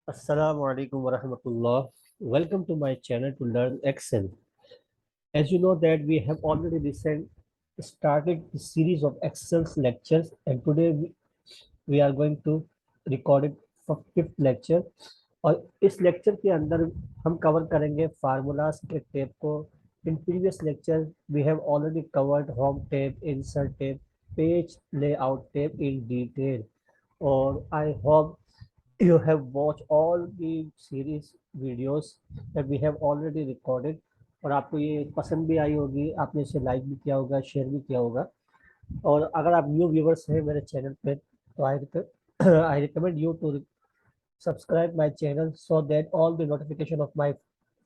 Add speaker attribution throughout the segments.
Speaker 1: Assalamu alaikum wa rahmatullah. Welcome to my channel to learn Excel. As you know that we have already started the series of Excel lectures, and today we are going to record it for fifth lecture. और इस lecture के अंदर हम cover करेंगे formulas के tab को. In previous lecture we have already covered home tab, insert tab, page layout tab in detail. और I hope you have watched all the series videos that we have already recorded. और आपको ये पसंद भी आई होगी, आपने इसे लाइक भी किया होगा, शेयर भी किया होगा. और अगर आप न्यू व्यूवर्स हैं मेरे चैनल पे तो I recommend you to subscribe my channel so that all the notification of my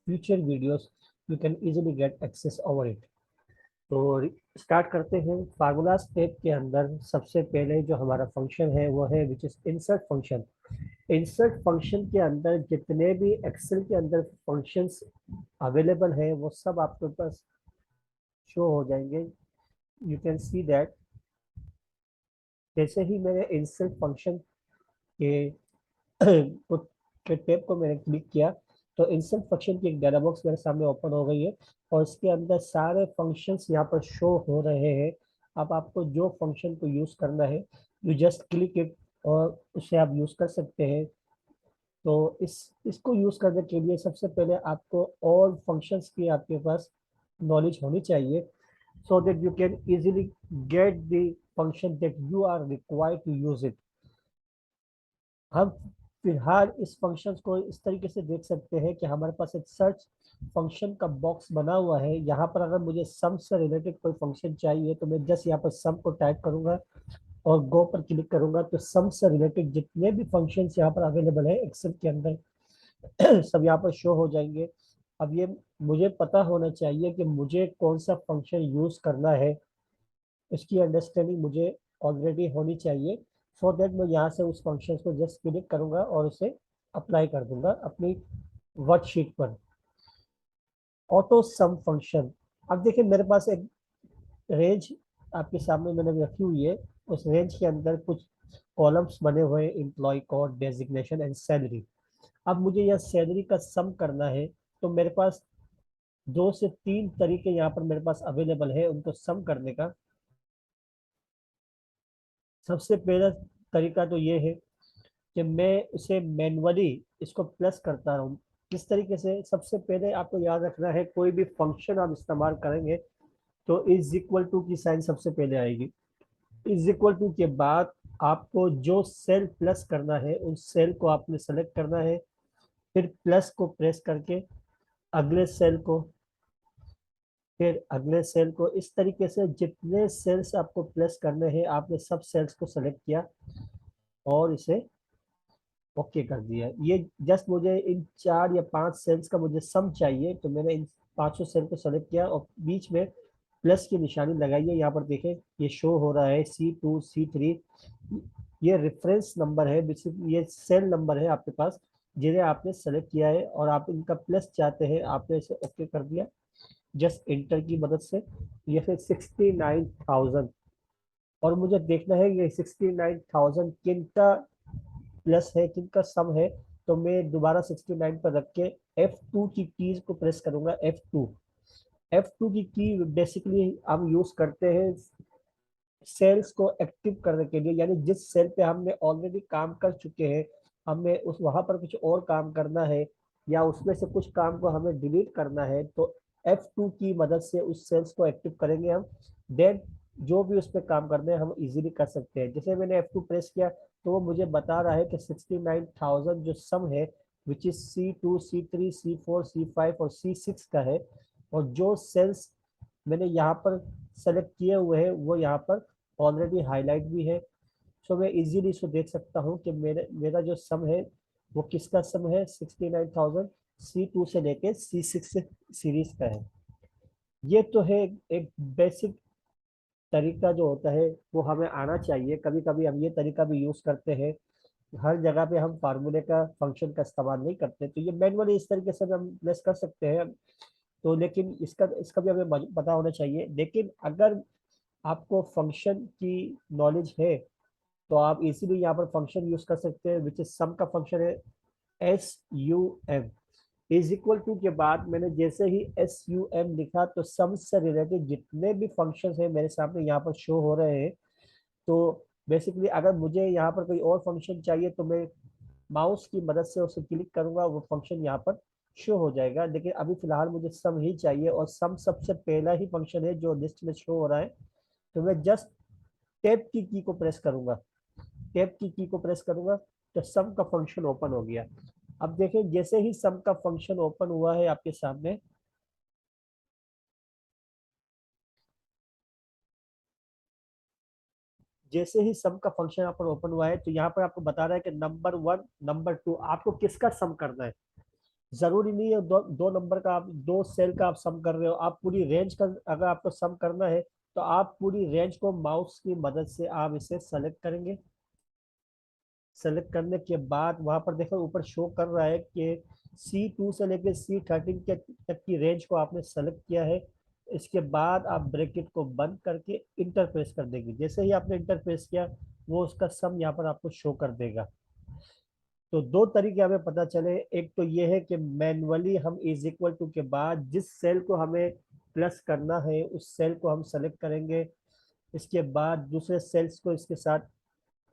Speaker 1: future videos you can easily get access over it. तो स्टार्ट करते हैं. फार्मूला स्टेप के अंदर सबसे पहले जो हमारा फंक्शन है वो है which is insert function. Insert function के अंदर जितने भी एक्सेल के अंदर फंक्शंस अवेलेबल हैं वो सब आपके पास शो हो जाएंगे. You can see that. जैसे ही मैंने इंसर्ट फंक्शन के के टैब को मैंने क्लिक किया तो इंसर्ट फंक्शन की एक डायलॉग बॉक्स मेरे सामने ओपन हो गई है और इसके अंदर सारे फंक्शंस यहाँ पर शो हो रहे हैं. अब आपको जो फंक्शन को यूज करना है यू जस्ट क्लिक इट और उसे आप यूज कर सकते हैं. तो इसको यूज करने के लिए सबसे पहले आपको ऑल फंक्शंस की आपके पास नॉलेज होनी चाहिए so that you can easily get the function that you are required to use it. हम फिलहाल इस फंक्शन को इस तरीके से देख सकते हैं कि हमारे पास एक सर्च फंक्शन का बॉक्स बना हुआ है. यहाँ पर अगर मुझे सम से रिलेटेड कोई फंक्शन चाहिए तो मैं जस्ट यहाँ पर सम को टाइप करूंगा और गो पर क्लिक करूंगा तो सम से रिलेटेड जितने भी फंक्शंस यहाँ पर अवेलेबल है एक्सेल के अंदर सब यहाँ पर शो हो जाएंगे. अब ये मुझे पता होना चाहिए कि मुझे कौन सा फंक्शन यूज करना है, इसकी अंडरस्टैंडिंग मुझे ऑलरेडी होनी चाहिए. सो दैट मैं यहाँ से उस फंक्शन को जस्ट क्लिक करूंगा और उसे अप्लाई कर दूंगा अपनी वर्कशीट पर. ऑटो सम फंक्शन. अब देखिए मेरे पास एक रेंज आपके सामने मैंने रखी हुई है. उस रेंज के अंदर कुछ कॉलम्स बने हुए हैं, employee code, designation and salary. अब मुझे यह सैलरी का सम करना है तो मेरे पास दो से तीन तरीके यहाँ पर मेरे पास अवेलेबल है उनको सम करने का. सबसे पहला तरीका तो ये है कि मैं उसे मैनुअली इसको प्लस करता रहूँ. किस तरीके से? सबसे पहले आपको याद रखना है कोई भी फंक्शन आप इस्तेमाल करेंगे तो इज इक्वल टू की साइन सबसे पहले आएगी. इज इक्वल टू के बाद आपको जो सेल प्लस करना है उस सेल को आपने सेलेक्ट करना है. फिर प्लस को प्रेस करके अगले सेल को, फिर अगले सेल को, इस तरीके से जितने सेल्स आपको प्लस करने हैं आपने सब सेल्स को सेलेक्ट किया और इसे ओके कर दिया. ये जस्ट मुझे इन 4 या 5 सेल्स का मुझे सम चाहिए तो मैंने इन पांचों सेल को सेलेक्ट किया और बीच में प्लस की निशानी लगाई है. यहाँ पर देखें ये शो हो रहा है C2 C3. ये रेफरेंस नंबर है, ये सेल नंबर है आपके पास जिन्हें आपने सेलेक्ट किया है और आप इनका प्लस चाहते हैं. आपने इसे ओके कर दिया जस्ट इंटर की मदद से. ये फिर 69,000 और मुझे देखना है ये 69,000 किन का प्लस है, किनका सम है. तो मैं दोबारा 69 पर रख के F2 की कीज को प्रेस करूंगा. F2. F2 की की बेसिकली हम यूज करते हैं सेल्स को एक्टिव करने के लिए, यानी जिस सेल पे हमने ऑलरेडी काम कर चुके हैं हमें उस वहां पर कुछ और काम करना है या उसमें से कुछ काम को हमें डिलीट करना है तो F2 की मदद से उस सेल्स को एक्टिव करेंगे हम. देन जो भी उस पर काम करना है हम इजीली कर सकते हैं. जैसे मैंने F2 प्रेस किया तो वो मुझे बता रहा है कि 69,000 जो सम है which is C2 C3 C4 C5 और C6 का है. और जो सेल्स मैंने यहाँ पर सेलेक्ट किए हुए हैं वो यहाँ पर ऑलरेडी हाईलाइट भी है. सो मैं इजीली इसको देख सकता हूँ कि मेरा जो सम है वो किसका सम है. 69,000 C2 से लेके C6 सीरीज का है. ये तो है एक बेसिक तरीका जो होता है वो हमें आना चाहिए. कभी कभी हम ये तरीका भी यूज करते हैं, हर जगह पे हम फार्मूले का फंक्शन का इस्तेमाल नहीं करते तो ये मैनुअली इस तरीके से हम प्लेस कर सकते हैं. तो लेकिन इसका इसका भी हमें पता होना चाहिए. लेकिन अगर आपको फंक्शन की नॉलेज है तो आप इजीली यहाँ पर फंक्शन यूज कर सकते हैं विच इज सम का फंक्शन है SUM इज इक्वल टू के बाद मैंने जैसे ही SUM लिखा तो सम से रिलेटेड जितने भी फंक्शंस हैं मेरे सामने यहाँ पर शो हो रहे हैं। तो बेसिकली अगर मुझे यहाँ पर कोई और फंक्शन चाहिए तो मैं माउस की मदद से उसे क्लिक करूंगा, वो फंक्शन यहाँ पर शो हो जाएगा। लेकिन अभी फिलहाल मुझे सम ही चाहिए और सम सबसे पहला ही फंक्शन है जो लिस्ट में शो हो रहा है। तो मैं जस्ट टैब की को प्रेस करूंगा, टैब की को प्रेस करूंगा तो सम का फंक्शन ओपन हो गया। अब देखें जैसे ही सम का फंक्शन ओपन हुआ है आपके सामने, जैसे ही सम का फंक्शन यहाँ पर ओपन हुआ है तो यहाँ पर आपको बता रहा है कि नंबर 1 नंबर 2 आपको किसका सम करना है। जरूरी नहीं है दो नंबर का, आप दो सेल का आप सम कर रहे हो, आप पूरी रेंज का अगर आपको सम करना है तो आप पूरी रेंज को माउस की मदद से आप इसे सेलेक्ट करेंगे। सेलेक्ट करने के बाद वहां पर देखो ऊपर शो कर रहा है कि C2 से लेकर C13 के तक की रेंज को आपने सेलेक्ट किया है। इसके बाद आप ब्रैकेट को बंद करके इंटर प्रेस कर देंगे। जैसे ही आपने इंटर प्रेस किया वो उसका सम यहाँ पर आपको शो कर देगा। तो दो तरीके हमें पता चले, एक तो ये है कि मैनुअली हम इज इक्वल टू के बाद जिस सेल को हमें प्लस करना है उस सेल को हम सेलेक्ट करेंगे। इसके बाद दूसरे सेल्स को इसके साथ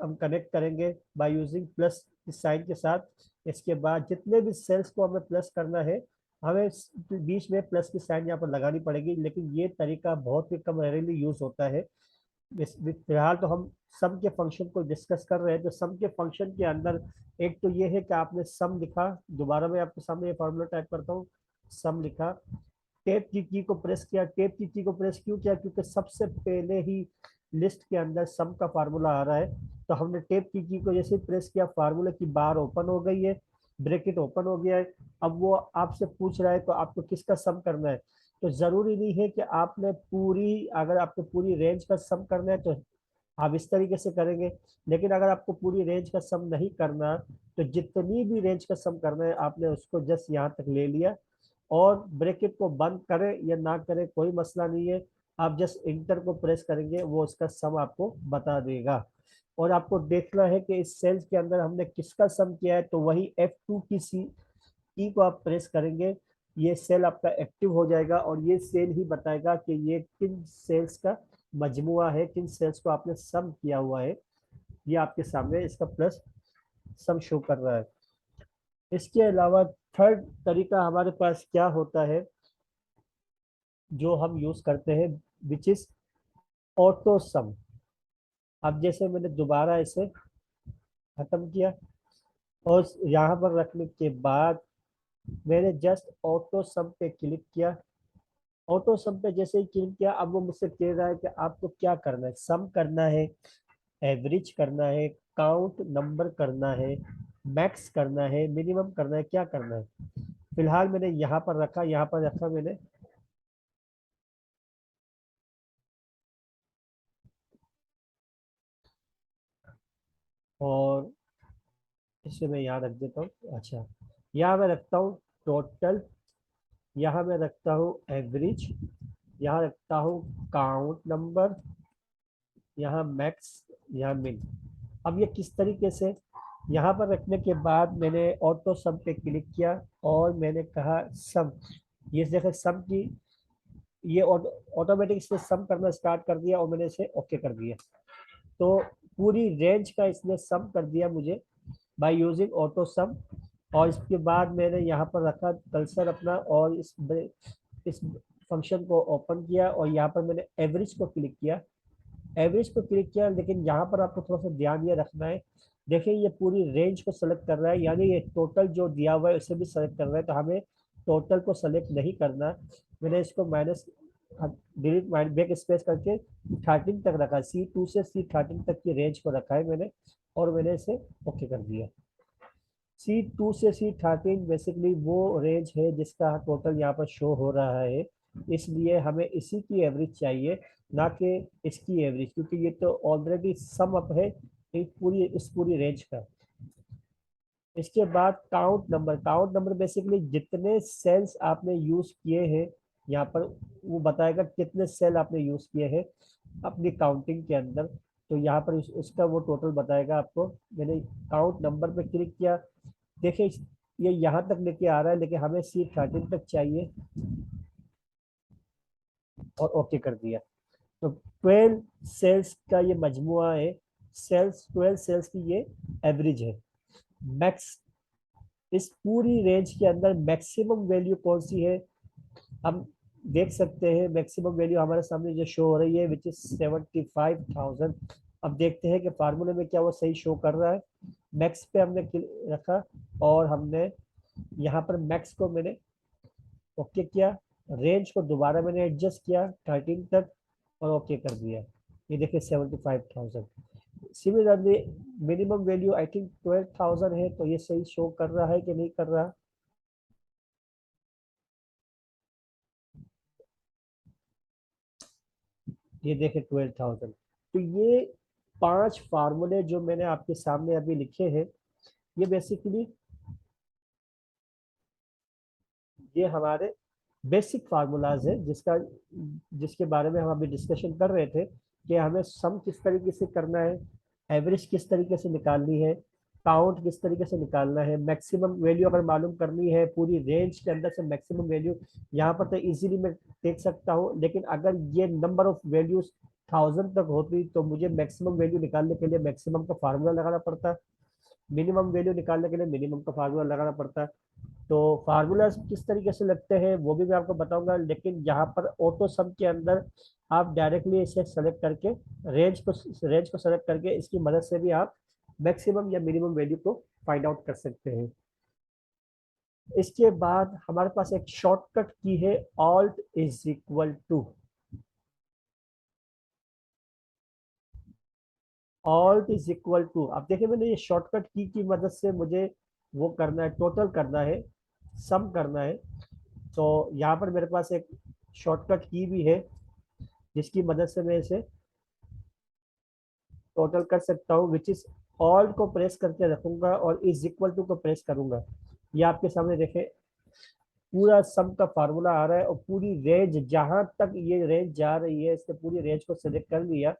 Speaker 1: हम कनेक्ट करेंगे बाय यूजिंग प्लस साइन के साथ। इसके बाद जितने भी सेल्स को हमें प्लस करना है हमें बीच में प्लस की साइन यहाँ पर लगानी पड़ेगी, लेकिन ये तरीका बहुत ही कम रेयरली यूज होता है। फिलहाल तो हम सम के फंक्शन को डिस्कस कर रहे हैं। तो सम के फंक्शन के अंदर एक तो ये है कि आपने सम लिखा, दोबारा मैं आपके सामने ये फॉर्मूला टाइप करता हूँ, सम लिखा, टेप की को प्रेस किया। टेप की को प्रेस क्यों किया, क्योंकि सबसे पहले ही लिस्ट के अंदर सम का फार्मूला आ रहा है। तो हमने टेप की को जैसे प्रेस किया फार्मूला की बार ओपन हो गई है, ब्रैकेट ओपन हो गया है। अब वो आपसे पूछ रहा है तो आपको किसका सम करना है। तो जरूरी नहीं है कि आपने पूरी, अगर आपको पूरी रेंज का सम करना है तो आप इस तरीके से करेंगे। लेकिन अगर आपको पूरी रेंज का सम नहीं करना तो जितनी भी रेंज का सम करना है आपने उसको जस्ट यहाँ तक ले लिया और ब्रैकेट को बंद करें या ना करें कोई मसला नहीं है। आप जस्ट इंटर को प्रेस करेंगे वो उसका सम आपको बता देगा। और आपको देखना है कि इस सेल्स के अंदर हमने किसका सम किया है, तो वही F2 की को आप प्रेस करेंगे, ये सेल आपका एक्टिव हो जाएगा और ये सेल ही बताएगा कि ये किन सेल्स का मजमुआ है, किन सेल्स को आपने सम किया हुआ है। ये आपके सामने इसका प्लस सम शो कर रहा है। इसके अलावा थर्ड तरीका हमारे पास क्या होता है जो हम यूज करते हैं, विच इज ऑटो सम। अब जैसे मैंने दोबारा इसे खत्म किया और यहाँ पर रखने के बाद मैंने जस्ट ऑटो सम पे क्लिक किया। ऑटो सम पे जैसे ही क्लिक किया अब वो मुझसे कह रहा है कि आपको क्या करना है, सम करना है, एवरेज करना है, काउंट नंबर करना है, मैक्स करना है, मिनिमम करना है, क्या करना है। फिलहाल मैंने यहाँ पर रखा, यहाँ पर रखा मैंने, और इसे मैं यहाँ रख देता हूँ। अच्छा, यहाँ मैं रखता हूँ टोटल, यहाँ मैं रखता हूँ एवरेज, यहाँ रखता हूँ काउंट नंबर, यहाँ मैक्स, यहाँ मिन। अब ये किस तरीके से, यहाँ पर रखने के बाद मैंने ऑटो सम पे क्लिक किया और मैंने कहा सम। ये देखे सम की, ये ऑटोमेटिक इसने सम करना स्टार्ट कर दिया और मैंने इसे ओके कर दिया। तो पूरी रेंज का इसने सम कर दिया मुझे बाय यूजिंग ऑटो सम। और इसके बाद मैंने यहाँ पर रखा कर्सर अपना और इस फंक्शन को ओपन किया और यहाँ पर मैंने एवरेज को क्लिक किया, एवरेज को क्लिक किया। लेकिन यहाँ पर आपको थोड़ा सा ध्यान ये रखना है, देखिए ये पूरी रेंज को सेलेक्ट कर रहा है, यानी ये टोटल जो दिया हुआ है उसे भी सेलेक्ट कर रहा है। तो हमें टोटल को सेलेक्ट नहीं करना। मैंने इसको माइनस डिलीट बैक स्पेस करके 13 तक रखा, C2 से C13 तक की रेंज को रखा है मैंने और मैंने इसे ओके कर दिया। C2 से C13 बेसिकली वो रेंज है जिसका टोटल यहाँ पर शो हो रहा है, इसलिए हमें इसी की एवरेज चाहिए ना कि इसकी एवरेज, क्योंकि ये तो ऑलरेडी सम अप है इस पूरी रेंज का। इसके बाद count number, count number basically जितने सेल्स आपने यूज किए हैं यहाँ पर वो बताएगा कितने सेल आपने यूज किए हैं अपनी काउंटिंग के अंदर। तो यहाँ पर उसका वो टोटल बताएगा आपको। मैंने काउंट नंबर पे क्लिक किया, देखिए ये यहाँ तक लेके आ रहा है, लेकिन हमें C13 तक चाहिए और ओके कर दिया। तो 12 सेल्स का ये मजमुआ है, सेल्स 12 सेल्स की ये एवरेज है। मैक्स, इस पूरी रेंज के अंदर मैक्सिमम वैल्यू कौन सी है, हम देख सकते हैं। मैक्सिमम वैल्यू हमारे सामने जो शो हो रही है विच इज 75,000। अब देखते हैं कि फार्मूले में क्या वो सही शो कर रहा है। मैक्स पे हमने रखा और हमने यहाँ पर मैक्स को मैंने ओके किया, रेंज को दोबारा मैंने एडजस्ट किया 13 तक और ओके कर दिया। ये देखिए 75,000। Similarly minimum value I think 12,000 है, तो ये सही शो कर रहा है कि नहीं कर रहा। ये देखें 12,000। तो ये 5 फार्मूले जो मैंने आपके सामने अभी लिखे हैं, ये बेसिकली ये हमारे बेसिक फार्मूलाज है, जिसके बारे में हम अभी डिस्कशन कर रहे थे कि हमें सम किस तरीके से करना है, एवरेज किस तरीके से निकालनी है, काउंट किस तरीके से निकालना है, मैक्सिमम वैल्यू अगर मालूम करनी है पूरी रेंज के अंदर से मैक्सिमम वैल्यू। यहाँ पर तो इजीली मैं देख सकता हूँ, लेकिन अगर ये नंबर ऑफ वैल्यूज 1000 तक होती तो मुझे मैक्सिमम वैल्यू निकालने के लिए मैक्सिमम का फार्मूला लगाना पड़ता, मिनिमम वैल्यू निकालने के लिए मिनिमम का फार्मूला लगाना पड़ता। तो फार्मूला किस तरीके से लगते हैं वो भी मैं आपको बताऊंगा, लेकिन यहाँ पर ऑटो सम के अंदर आप डायरेक्टली इसे सेलेक्ट करके रेंज को सेलेक्ट करके इसकी मदद से भी आप मैक्सिमम या मिनिमम वैल्यू को फाइंड आउट कर सकते हैं। इसके बाद हमारे पास एक शॉर्टकट की है, alt is equal to, alt is equal to. अब देखिए मैंने ये शॉर्टकट की मदद से मुझे वो करना है, टोटल करना है, सम करना है। तो यहाँ पर मेरे पास एक शॉर्टकट की भी है जिसकी मदद से मैं इसे टोटल कर सकता हूँ, विच इज ऑल को प्रेस करके रखूंगा और इज इक्वल टू को प्रेस करूंगा। ये आपके सामने देखें पूरा सम का फार्मूला आ रहा है, और पूरी रेंज जहां तक ये रेंज जा रही है इसने पूरी रेंज को सिलेक्ट कर लिया।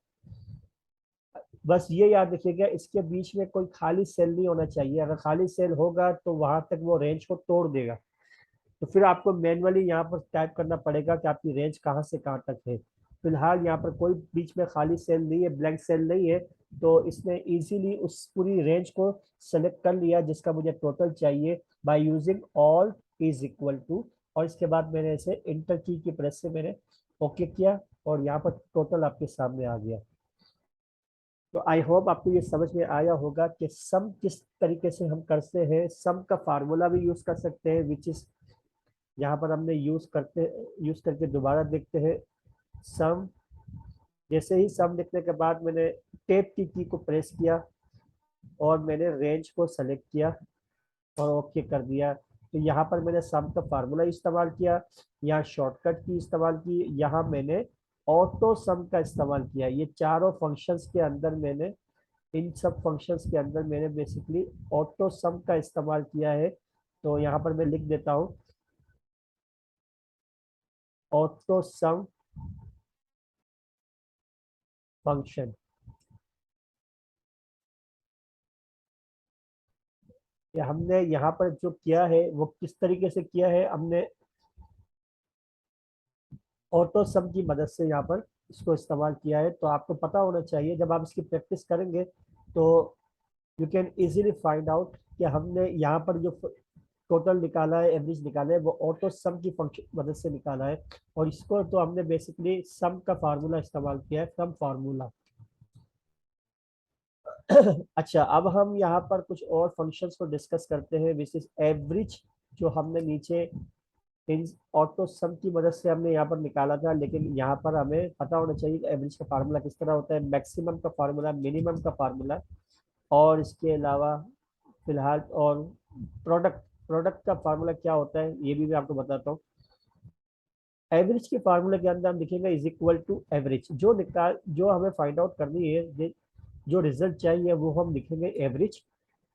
Speaker 1: बस ये याद रखिएगा इसके बीच में कोई खाली सेल नहीं होना चाहिए, अगर खाली सेल होगा तो वहां तक वो रेंज को तोड़ देगा। तो फिर आपको मैनुअली यहाँ पर टाइप करना पड़ेगा कि आपकी रेंज कहाँ से कहाँ तक है। फिलहाल यहाँ पर कोई बीच में खाली सेल नहीं है, ब्लैंक सेल नहीं है, तो इसने इजीली उस पूरी रेंज को सेलेक्ट कर लिया जिसका मुझे टोटल चाहिए by using all is equal to. और इसके बाद मैंने इसे इंटर की प्रेस से मैंने ओके किया और यहाँ पर टोटल आपके सामने आ गया। तो आई होप आपको ये समझ में आया होगा कि सम किस तरीके से हम करते हैं। सम का फार्मूला भी यूज कर सकते हैं, विच इज यहाँ पर हमने यूज करके दोबारा देखते हैं। सम, जैसे ही सम लिखने के बाद मैंने टेप की को प्रेस किया और मैंने रेंज को सेलेक्ट किया और ओके कर दिया। तो यहाँ पर मैंने सम का फार्मूला इस्तेमाल किया, यहाँ शॉर्टकट की इस्तेमाल की, यहाँ मैंने ऑटो सम का इस्तेमाल किया। ये चारों फंक्शंस के अंदर मैंने, इन सब फंक्शंस के अंदर मैंने बेसिकली ऑटो सम का इस्तेमाल किया है। तो यहाँ पर मैं लिख देता हूँ ऑटो सम फंक्शन। या हमने यहाँ पर जो किया है वो किस तरीके से किया है, हमने ऑटो सम की मदद से यहाँ पर इसको इस्तेमाल किया है। तो आपको पता होना चाहिए जब आप इसकी प्रैक्टिस करेंगे तो you can easily find out कि हमने यहाँ पर जो टोटल निकाला है, एवरेज निकाला है, वो ऑटो सम की फंक्शन मदद से निकाला है। और इसको तो हमने बेसिकली सम का फार्मूला इस्तेमाल किया है, सम फार्मूला। अच्छा, अब हम यहाँ पर कुछ और फंक्शंस को डिस्कस करते हैं, विच इज एवरेज, जो हमने नीचे इन ऑटो सम की मदद से हमने यहाँ पर निकाला था। लेकिन यहाँ पर हमें पता होना चाहिए कि एवरेज का फार्मूला किस तरह होता है, मैक्सिमम का फार्मूला, मिनिमम का फार्मूला, और इसके अलावा फिलहाल और प्रोडक्ट, प्रोडक्ट का फार्मूला क्या होता है ये भी मैं आपको बताता हूँ। एवरेज के फार्मूले के अंदर हम लिखेंगे इज इक्वल टू एवरेज, जो हमें फाइंड आउट करनी है, जो रिजल्ट चाहिए वो हम लिखेंगे एवरेज।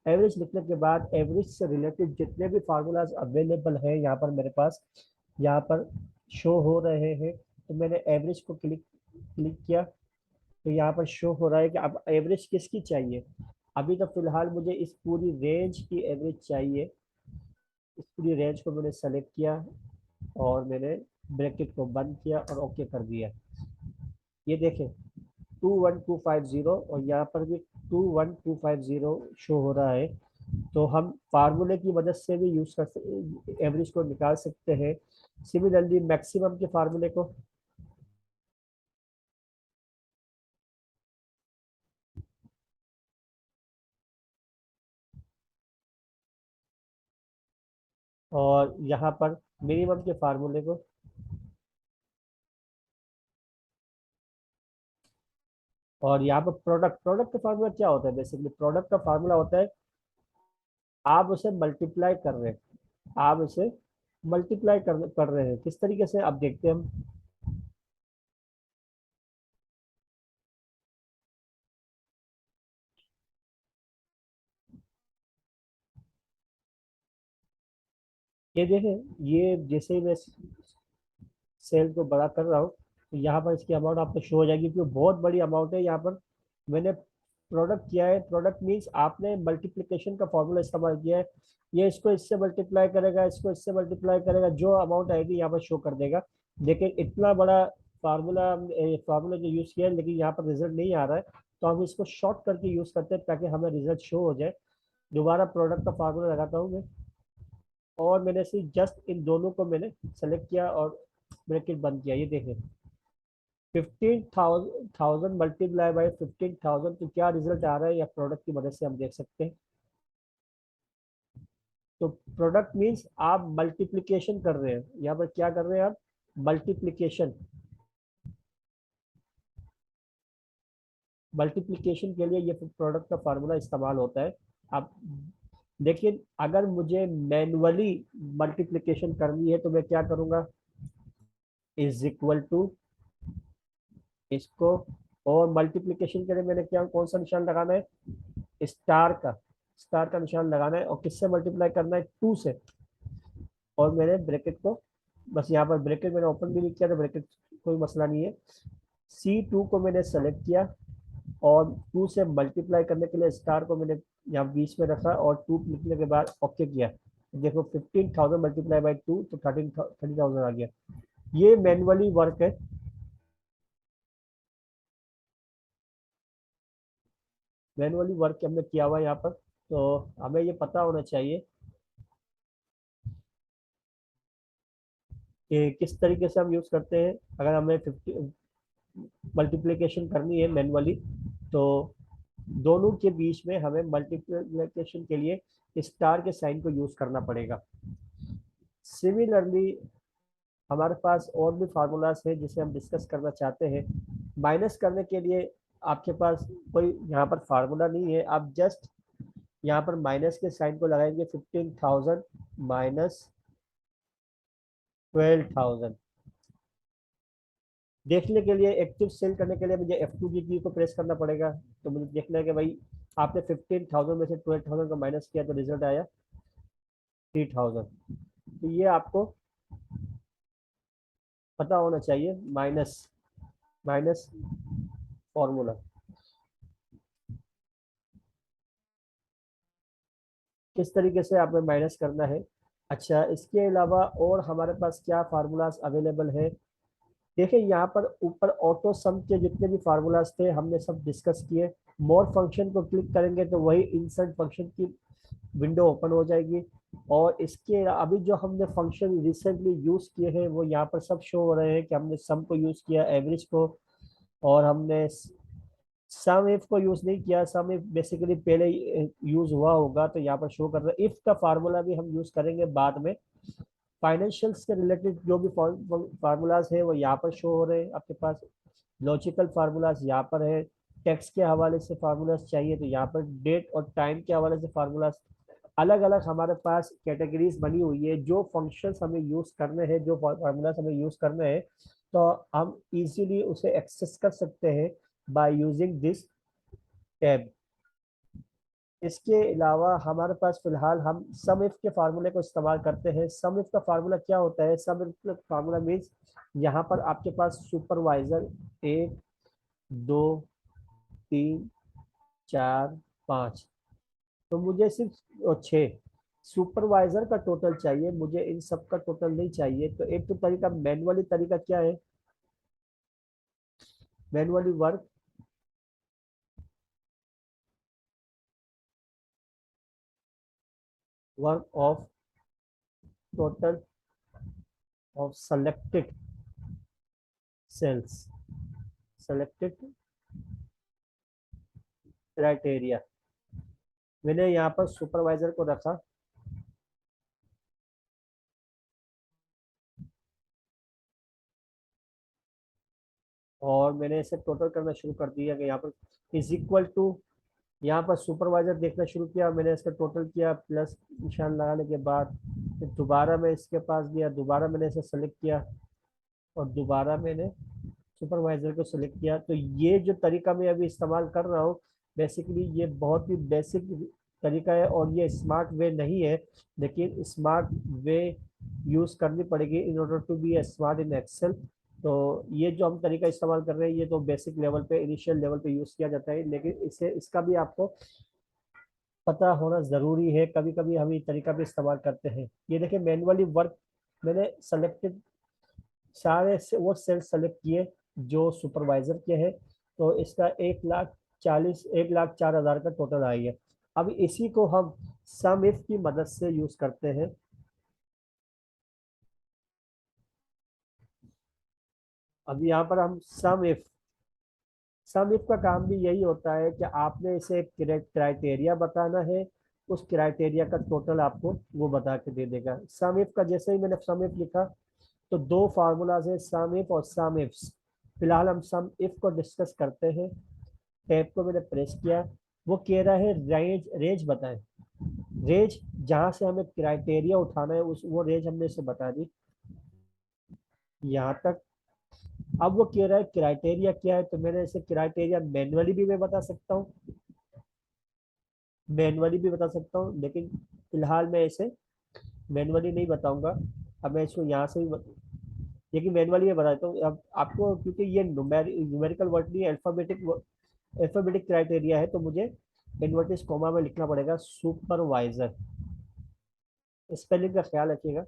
Speaker 1: एवरेज लिखने के बाद एवरेज से रिलेटेड जितने भी फार्मूलाज अवेलेबल हैं यहाँ पर मेरे पास, यहाँ पर शो हो रहे हैं। तो मैंने एवरेज को क्लिक क्लिक किया तो यहाँ पर शो हो रहा है कि अब एवरेज किसकी चाहिए। अभी तो फिलहाल मुझे इस पूरी रेंज की एवरेज चाहिए। इस पूरी रेंज को मैंने सेलेक्ट किया और मैंने ब्रैकेट को बंद किया और ओके कर दिया। ये देखें 21250 और यहाँ पर भी 21250 शो हो रहा है। तो हम फार्मूले की मदद से भी यूज कर सकते, एवरेज को निकाल सकते हैं। सिमिलरली मैक्सिमम के फार्मूले को, और यहाँ पर मिनिमम के फार्मूले को, और यहाँ पर प्रोडक्ट प्रोडक्ट का फार्मूला क्या होता है? बेसिकली प्रोडक्ट का फार्मूला होता है आप उसे मल्टीप्लाई कर रहे हैं, आप उसे मल्टीप्लाई कर रहे हैं। किस तरीके से आप देखते हैं हम, ये देखें, ये जैसे ही मैं सेल को बड़ा कर रहा हूँ तो यहाँ पर इसकी अमाउंट आपको शो हो जाएगी, क्योंकि बहुत बड़ी अमाउंट है। यहाँ पर मैंने प्रोडक्ट किया है, प्रोडक्ट मीन्स आपने मल्टीप्लिकेशन का फॉर्मूला इस्तेमाल किया है। ये इसको इससे मल्टीप्लाई करेगा, इसको इससे मल्टीप्लाई करेगा, जो अमाउंट आएगी यहाँ पर शो कर देगा। लेकिन इतना बड़ा फार्मूला फार्मूला जो यूज़ किया है, लेकिन यहाँ पर रिजल्ट नहीं आ रहा है, तो हम इसको शॉर्ट करके यूज़ करते हैं ताकि हमें रिजल्ट शो हो जाए। दोबारा प्रोडक्ट का फार्मूला लगाता हूँ मैं, और मैंने सिर्फ जस्ट इन दोनों को मैंने सेलेक्ट किया और ब्रैकेट बंद किया। ये देखें 15,000 मल्टीप्लाई बाई 15,000, तो क्या रिजल्ट आ रहा है या प्रोडक्ट की मदद से हम देख सकते हैं। तो प्रोडक्ट मीन्स आप मल्टीप्लिकेशन कर रहे हैं, यहाँ पर क्या कर रहे हैं आप, मल्टीप्लिकेशन। मल्टीप्लिकेशन के लिए ये प्रोडक्ट का फार्मूला इस्तेमाल होता है। आप लेकिन अगर मुझे मैनुअली मल्टीप्लिकेशन करनी है तो मैं क्या करूँगा, इज इक्वल टू इसको, और मल्टीप्लिकेशन के लिए मैंने क्या कौन सा निशान लगाना है, स्टार का, स्टार का निशान लगाना है, और किससे मल्टीप्लाई करना है, 2 से। और मैंने ब्रैकेट को, बस यहाँ पर ब्रैकेट मैंने ओपन भी नहीं किया तो ब्रैकेट कोई मसला नहीं है। C2 को मैंने सेलेक्ट किया और 2 से मल्टीप्लाई करने के लिए स्टार को मैंने यहाँ 20 में रखा और 2 लिखने के बाद ओके किया। देखो 15,000 मल्टीप्लाई बाई 2 तो 30,000 आ गया। ये मैनुअली वर्क है। मैनुअली वर्क हमने किया हुआ है यहाँ पर, तो हमें ये पता होना चाहिए कि किस तरीके से हम यूज़ करते हैं। अगर हमें 50 मल्टीप्लिकेशन करनी है मैनुअली, तो दोनों के बीच में हमें मल्टीप्लिकेशन के लिए स्टार के साइन को यूज़ करना पड़ेगा। सिमिलरली हमारे पास और भी फार्मूलाज है जिसे हम डिस्कस करना चाहते हैं। माइनस करने के लिए आपके पास कोई यहाँ पर फार्मूला नहीं है, आप जस्ट यहाँ पर माइनस के साइन को लगाएंगे, 15,000 माइनस 12,000। देखने के लिए एक्टिव सेल करने के लिए मुझे F2 की की को प्रेस करना पड़ेगा। तो मुझे देखना है कि भाई आपने 15,000 में से 12,000 का माइनस किया तो रिजल्ट आया 3,000। तो ये आपको पता होना चाहिए माइनस, माइनस फॉर्मूला किस तरीके से आपने माइनस करना है। अच्छा, इसके अलावा और हमारे पास क्या फार्मूलाज अवेलेबल है? देखिए यहाँ पर ऊपर ऑटो सम के जितने भी फार्मूलाज थे हमने सब डिस्कस किए। मोर फंक्शन को क्लिक करेंगे तो वही इंसर्ट फंक्शन की विंडो ओपन हो जाएगी, और इसके अभी जो हमने फंक्शन रिसेंटली यूज किए हैं वो यहाँ पर सब शो हो रहे हैं कि हमने सम को यूज किया, एवरेज को, और हमने सम इफ को यूज नहीं किया। सम इफ बेसिकली पहले यूज हुआ होगा तो यहाँ पर शो कर रहा है। इफ का फार्मूला भी हम यूज करेंगे बाद में। फाइनेंशियल्स के रिलेटेड जो भी फार्मूलाज है वो यहाँ पर शो हो रहे हैं आपके पास। लॉजिकल फार्मूलाज यहाँ पर है। टैक्स के हवाले से फार्मूलाज चाहिए तो यहाँ पर डेट और टाइम के हवाले से फार्मूलाज, अलग अलग हमारे पास कैटेगरीज बनी हुई है। जो फंक्शंस हमें यूज करने हैं, जो फार्मूलाज हमें यूज करने हैं, तो हम इजीली उसे एक्सेस कर सकते हैं बाय यूजिंग दिस टैब। इसके अलावा हमारे पास फिलहाल हम सम इफ के फार्मूले को इस्तेमाल करते हैं। सम इफ का फार्मूला क्या होता है? सम इफ का फार्मूला मीन्स यहाँ पर आपके पास सुपरवाइजर 1, 2, 3, 4, 5, तो मुझे सिर्फ 6 सुपरवाइजर का टोटल चाहिए मुझे, इन सब का टोटल नहीं चाहिए। तो एक तो तरीका मैनुअली, तरीका क्या है, manually work work of total of sales selected criteria. मैंने यहाँ पर सुपरवाइजर को रखा और मैंने इसे टोटल करना शुरू कर दिया कि यहाँ पर इज इक्वल टू, यहाँ पर सुपरवाइजर देखना शुरू किया, मैंने इसका टोटल किया प्लस निशान लगाने के बाद फिर दोबारा मैं इसके पास गया, दोबारा मैंने इसे सेलेक्ट किया और दोबारा मैंने सुपरवाइजर को सिलेक्ट किया। तो ये जो तरीका मैं अभी इस्तेमाल कर रहा हूँ बेसिकली ये बहुत ही बेसिक तरीका है और ये स्मार्ट वे नहीं है, लेकिन स्मार्ट वे यूज़ करनी पड़ेगी in order to be smart in excel. तो ये जो हम तरीका इस्तेमाल कर रहे हैं ये तो बेसिक लेवल पे, इनिशियल लेवल पे यूज़ किया जाता है, लेकिन इसे इसका भी आपको पता होना ज़रूरी है। कभी कभी हम ये तरीका भी इस्तेमाल करते हैं। ये देखिए मैनुअली वर्क, मैंने सेलेक्टेड सारे से वो सेल सेलेक्ट किए जो सुपरवाइजर के हैं। तो इसका 1,40,1,04,000 का टोटल आई है। अब इसी को हम सम इफ की मदद से यूज करते हैं। अब यहाँ पर हम सम इफ का काम भी यही होता है कि आपने इसे क्राइटेरिया बताना है, उस क्राइटेरिया का टोटल आपको वो बता के दे देगा। सम इफ का जैसे ही मैंने सम इफ लिखा तो दो फार्मूलाज है, सम इफ और सम इफ्स। फिलहाल हम सम इफ को डिस्कस करते हैं। टैब को मैंने प्रेस किया, वो कह रहा है रेंज रेंज बताएं। रेंज जहां से हमें क्राइटेरिया उठाना है उस वो रेंज हमने इसे बता दी यहाँ तक। अब वो कह रहा है क्राइटेरिया क्या है, तो मैंने इसे क्राइटेरिया मैनुअली भी मैं बता सकता हूँ, मैनुअली भी बता सकता हूँ, लेकिन फिलहाल मैं इसे मैनुअली नहीं बताऊंगा। अब मैं इसको यहाँ से भी लेकिन मैनुअली मैं बताता हूँ अब आपको, क्योंकि ये न्यूमेरिकल वर्ड नहीं, अल्फाबेटिक क्राइटेरिया है, तो मुझे इन्वर्टिस कोमा में लिखना पड़ेगा सुपरवाइजर। स्पेलिंग का ख्याल रखिएगा।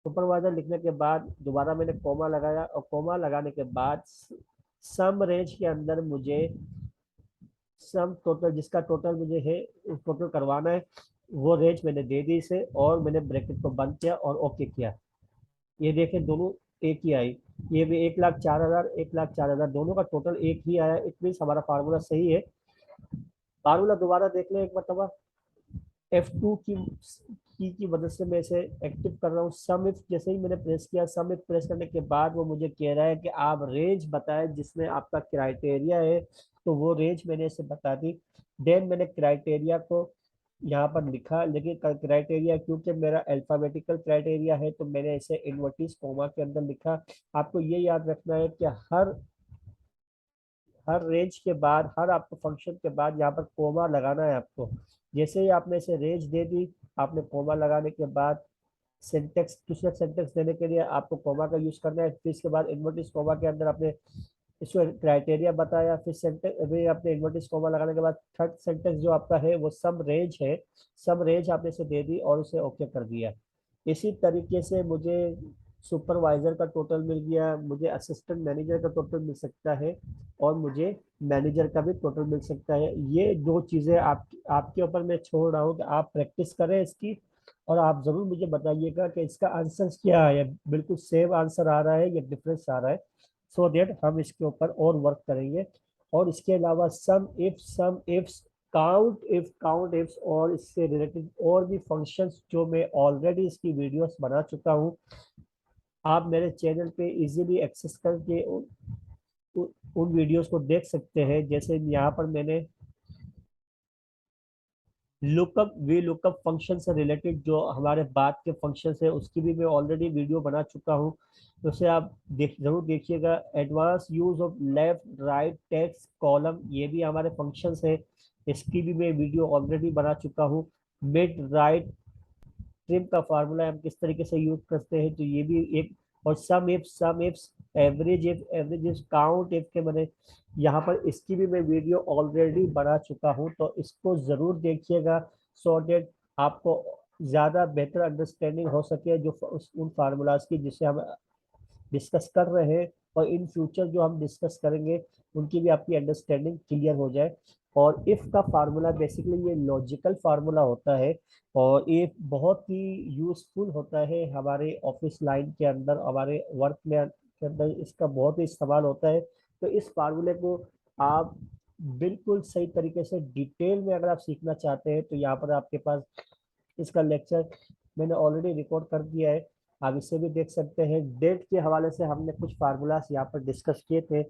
Speaker 1: सुपरवाइजर लिखने के बाद दोबारा मैंने कोमा लगाया और कोमा लगाने के बाद सम रेंज के अंदर मुझे सम टोटल जिसका टोटल मुझे है टोटल करवाना है वो रेंज मैंने दे दी इसे और मैंने ब्रैकेट को बंद किया और ओके किया। ये देखें दोनों एक ही आई। ये भी 1,04,000 1,04,000 दोनों का टोटल एक ही आया। इट मीन हमारा फार्मूला सही है। फार्मूला दोबारा देख लें एक मरतबा। F2 की मदद से मैं इसे एक्टिव कर रहा हूँ। सम इफ जैसे ही मैंने प्रेस किया, सम इफ प्रेस करने के बाद वो मुझे कह रहा है कि आप रेंज बताएं जिसमें आपका क्राइटेरिया है, तो वो रेंज मैंने इसे बता दी। देन मैंने क्राइटेरिया को यहाँ पर लिखा, लेकिन क्राइटेरिया क्योंकि मेरा अल्फाबेटिकल क्राइटेरिया है तो मैंने इसे इन्वर्टिस कोमा के अंदर लिखा। आपको ये याद रखना है कि हर रेंज के बाद, हर आपको फंक्शन के बाद यहाँ पर कोमा लगाना है आपको। जैसे ही आपने इसे रेंज दे दी, आपने कोमा लगाने के बाद सिंटेक्स, दूसरा सेंटेक्स देने के लिए आपको कोमा का यूज करना है। फिर इसके बाद इन्वर्टिस कोमा के अंदर आपने इसको क्राइटेरिया बताया, फिर सेंटेक्स अभी आपने इन्वर्टिस कोमा लगाने के बाद थर्ड सेंटेंस जो आपका है वो सम रेंज है, सम रेंज आपने इसे दे दी और उसे ओके कर दिया। इसी तरीके से मुझे सुपरवाइजर का टोटल मिल गया, मुझे असिस्टेंट मैनेजर का टोटल मिल सकता है और मुझे मैनेजर का भी टोटल मिल सकता है। ये दो चीज़ें आपके ऊपर मैं छोड़ रहा हूँ कि आप प्रैक्टिस करें इसकी और आप ज़रूर मुझे बताइएगा कि इसका आंसर क्या है, बिल्कुल सेम आंसर आ रहा है या डिफरेंस आ रहा है, सो दैट हम इसके ऊपर और वर्क करेंगे। और इसके अलावा सम इफ्स, काउंट इफ्स और इससे रिलेटेड और भी फंक्शंस जो मैं ऑलरेडी इसकी वीडियोस बना चुका हूँ, आप मेरे चैनल पे इजीली एक्सेस करके उन वीडियोस को देख सकते हैं। जैसे यहाँ पर मैंने लुकअप वी लुकअप फंक्शन से रिलेटेड जो हमारे बाद के फंक्शन है उसकी भी मैं ऑलरेडी वीडियो बना चुका हूँ, तो उसे आप जरूर देखिएगा। Advance use of left right text column, ये भी हमारे फंक्शंस है, इसकी भी मैं वीडियो ऑलरेडी बना चुका हूँ। मिड राइट ट्रिम का फार्मूला हम किस तरीके से यूज करते हैं, तो ये भी एक। और सम ifs, average if, count if के मैंने यहाँ पर इसकी भी मैं वीडियो ऑलरेडी बना चुका हूँ, तो इसको ज़रूर देखिएगा सो दैट आपको ज़्यादा बेहतर अंडरस्टैंडिंग हो सके जो उन फार्मूलाज की जिसे हम डिस्कस कर रहे हैं, और इन फ्यूचर जो हम डिस्कस करेंगे उनकी भी आपकी अंडरस्टैंडिंग क्लियर हो जाए। और इफ का फार्मूला बेसिकली ये लॉजिकल फार्मूला होता है, और ये बहुत ही यूजफुल होता है हमारे ऑफिस लाइन के अंदर, हमारे वर्क में के अंदर इसका बहुत ही इस्तेमाल होता है। तो इस फार्मूले को आप बिल्कुल सही तरीके से डिटेल में अगर आप सीखना चाहते हैं तो यहाँ पर आपके पास इसका लेक्चर मैंने ऑलरेडी रिकॉर्ड कर दिया है, आप इसे भी देख सकते हैं। डेट के हवाले से हमने कुछ फार्मूलाज यहाँ पर डिस्कस किए थे,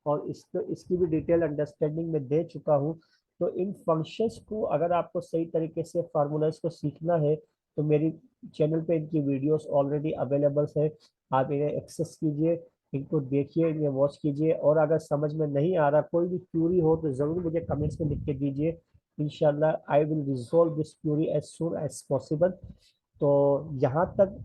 Speaker 1: और इसकी भी डिटेल अंडरस्टैंडिंग में दे चुका हूँ। तो इन फंक्शंस को अगर आपको सही तरीके से फार्मूलाज को सीखना है तो मेरी चैनल पे इनकी वीडियोस ऑलरेडी अवेलेबल है, आप इन्हें एक्सेस कीजिए, इनको देखिए, इन्हें वॉच कीजिए। और अगर समझ में नहीं आ रहा, कोई भी क्यूरी हो तो ज़रूर मुझे कमेंट्स में लिख के दीजिए। इंशाल्लाह I will resolve this query as soon as possible. तो यहाँ तक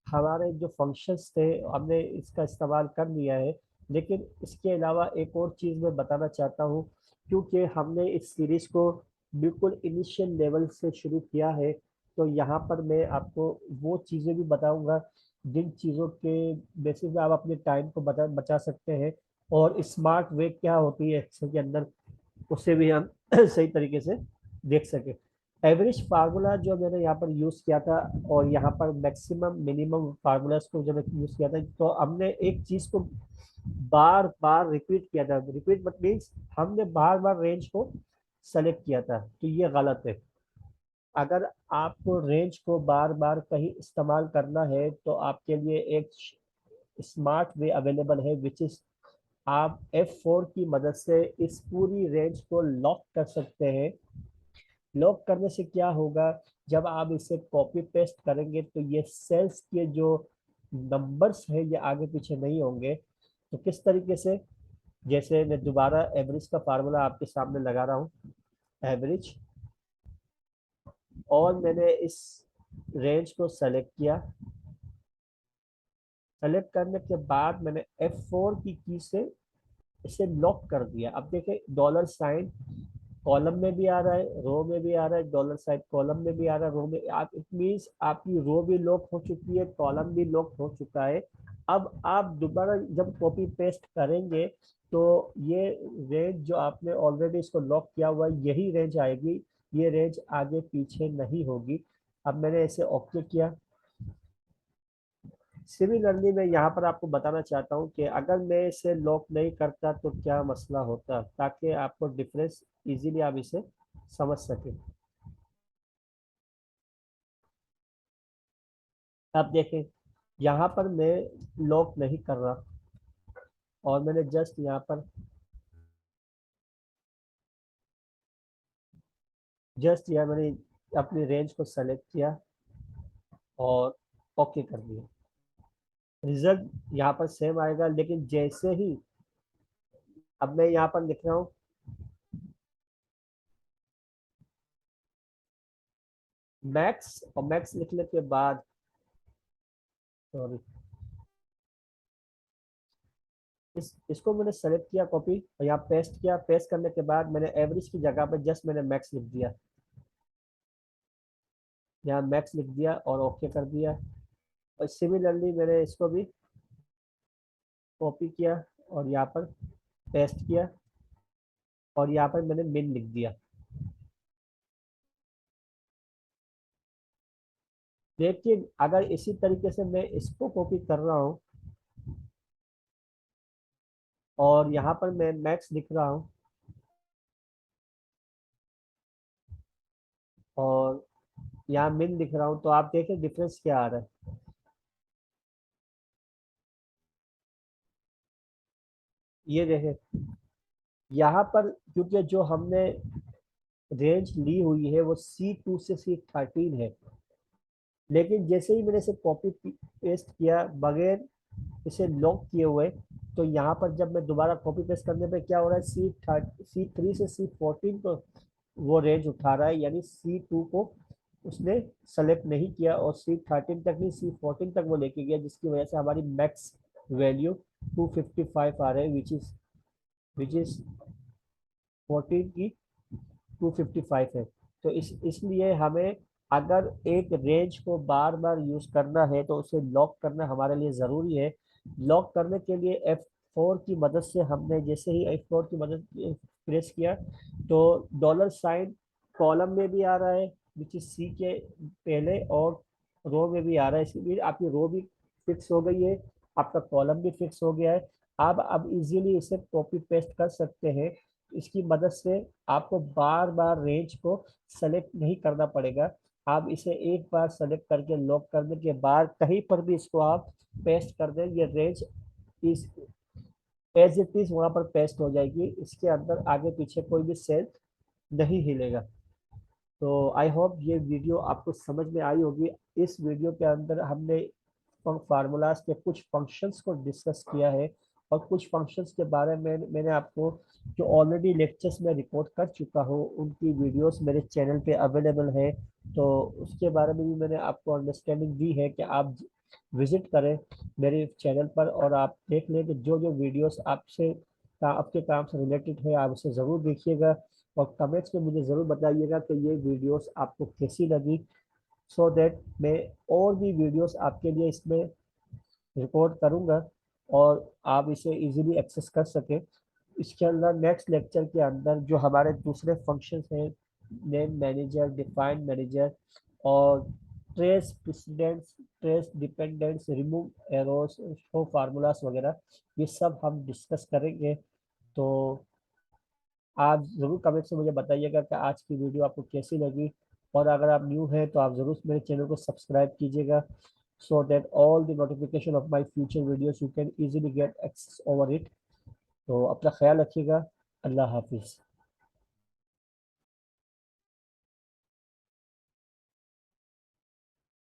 Speaker 1: हमारे जो फंक्शंस थे हमने इसका इस्तेमाल कर लिया है, लेकिन इसके अलावा एक और चीज़ मैं बताना चाहता हूँ। क्योंकि हमने इस सीरीज़ को बिल्कुल इनिशियल लेवल से शुरू किया है, तो यहाँ पर मैं आपको वो चीज़ें भी बताऊँगा जिन चीज़ों के बेसिस पे आप अपने टाइम को बचा सकते हैं, और स्मार्ट वे क्या होती है एक्सेल के अंदर उसे भी हम सही तरीके से देख सके। एवरेज फार्मूला जो मैंने यहाँ पर यूज़ किया था, और यहाँ पर मैक्सिमम मिनिमम फार्मूलाज को जब यूज़ किया था, तो हमने एक चीज़ को बार बार रिपीट किया था। रिपीट मत मीन्स हमने बार बार रेंज को सेलेक्ट किया था, तो ये गलत है। अगर आपको रेंज को बार बार कहीं इस्तेमाल करना है तो आपके लिए एक स्मार्ट वे अवेलेबल है, विच इज़ आप F4 की मदद से इस पूरी रेंज को लॉक कर सकते हैं। लॉक करने से क्या होगा, जब आप इसे कॉपी पेस्ट करेंगे तो ये सेल्स के जो नंबर्स है ये आगे पीछे नहीं होंगे। तो किस तरीके से, जैसे मैं दोबारा एवरेज का फार्मूला आपके सामने लगा रहा हूँ, एवरेज, और मैंने इस रेंज को सेलेक्ट किया। सेलेक्ट करने के बाद मैंने F4 की से इसे लॉक कर दिया। अब देखिए डॉलर साइन कॉलम में भी आ रहा है, रो में भी आ रहा है, डॉलर साइन कॉलम में भी आ रहा है, रो में। आप इट मीन्स आपकी रो भी लॉक हो चुकी है, कॉलम भी लॉक हो चुका है। अब आप दोबारा जब कॉपी पेस्ट करेंगे तो ये रेंज जो आपने ऑलरेडी इसको लॉक किया हुआ है यही रेंज आएगी, ये रेंज आगे पीछे नहीं होगी। अब मैंने इसे ओके किया। सिमिलरली मैं यहाँ पर आपको बताना चाहता हूँ कि अगर मैं इसे लॉक नहीं करता तो क्या मसला होता, ताकि आपको डिफरेंस इजीली आप इसे समझ सकें। आप देखें यहाँ पर मैं लॉक नहीं कर रहा, और मैंने जस्ट यहाँ पर जस्ट यहाँ मैंने अपनी रेंज को सेलेक्ट किया और ओके कर दिया। रिजल्ट यहाँ पर सेम आएगा, लेकिन जैसे ही अब मैं यहाँ पर लिख रहा हूँ मैक्स, और मैक्स लिखने के बाद, सॉरी, इसको मैंने सेलेक्ट किया कॉपी और यहाँ पेस्ट किया। पेस्ट करने के बाद मैंने एवरेज की जगह पे जस्ट मैंने मैक्स लिख दिया, यहाँ मैक्स लिख दिया और ओके कर दिया। और सिमिलरली मैंने इसको भी कॉपी किया और यहाँ पर पेस्ट किया, और यहाँ पर मैंने मिन लिख दिया। लेकिन अगर इसी तरीके से मैं इसको कॉपी कर रहा हूँ और यहाँ पर मैं मैक्स लिख रहा हूँ और यहाँ मिन लिख रहा हूँ, तो आप देखें डिफरेंस क्या आ रहा है। ये देखें यहाँ पर, क्योंकि जो हमने रेंज ली हुई है वो C2 से C13 है, लेकिन जैसे ही मैंने इसे कॉपी पेस्ट किया बगैर इसे लॉक किए हुए, तो यहाँ पर जब मैं दोबारा कॉपी पेस्ट करने पे क्या हो रहा है, C3 से C14 को वो रेंज उठा रहा है, यानी C2 को उसने सेलेक्ट नहीं किया, और C13 तक नहीं C14 तक वो लेके गया, जिसकी वजह से हमारी मैक्स वैल्यू 255 आ रहे हैं, विच इज 14 की 255 है। तो इसलिए हमें अगर एक रेंज को बार बार यूज करना है तो उसे लॉक करना हमारे लिए ज़रूरी है। लॉक करने के लिए F4 की मदद से हमने जैसे ही F4 की मदद प्रेस किया तो डॉलर साइन कॉलम में भी आ रहा है विच इज सी के पहले, और रो में भी आ रहा है। इसलिए आपकी रो भी फिक्स हो गई है, आपका कॉलम भी फिक्स हो गया है। आप अब इजीली इसे कॉपी पेस्ट कर सकते हैं। इसकी मदद से आपको बार बार रेंज को सेलेक्ट नहीं करना पड़ेगा। आप इसे एक बार सेलेक्ट करके लॉक करने के बाद कहीं पर भी इसको आप पेस्ट कर दें, ये रेंज इस एज इट इज वहां पर पेस्ट हो जाएगी। इसके अंदर आगे पीछे कोई भी सेल नहीं हिलेगा। तो आई होप ये वीडियो आपको समझ में आई होगी। इस वीडियो के अंदर हमने फार्मूलाज के कुछ फंक्शंस को डिस्कस किया है, और कुछ फंक्शंस के बारे में मैंने आपको जो ऑलरेडी लेक्चर्स में रिकॉर्ड कर चुका हूँ उनकी वीडियोस मेरे चैनल पे अवेलेबल है। तो उसके बारे में भी मैंने आपको अंडरस्टैंडिंग दी है कि आप विजिट करें मेरे चैनल पर और आप देख लें कि जो जो वीडियोस आपके काम से रिलेटेड है आप उसे ज़रूर देखिएगा, और कमेंट्स में मुझे ज़रूर बताइएगा कि ये वीडियोस आपको कैसी लगी, सो दैट मैं और भी वीडियोस आपके लिए इसमें रिकॉर्ड करूंगा और आप इसे इजीली एक्सेस कर सकें। इसके अंदर नेक्स्ट लेक्चर के अंदर जो हमारे दूसरे फंक्शंस हैं, नेम मैनेजर, डिफाइन मैनेजर, और trace precedents, trace dependents, remove errors, show formulas वगैरह, ये सब हम डिस्कस करेंगे। तो आप ज़रूर कमेंट से मुझे बताइएगा कि आज की वीडियो आपको कैसी लगी, और अगर आप न्यू हैं तो आप ज़रूर मेरे चैनल को सब्सक्राइब कीजिएगा, so that all the notification of my future videos you can easily get access over it। तो अपना ख्याल रखिएगा। अल्लाह हाफिज़।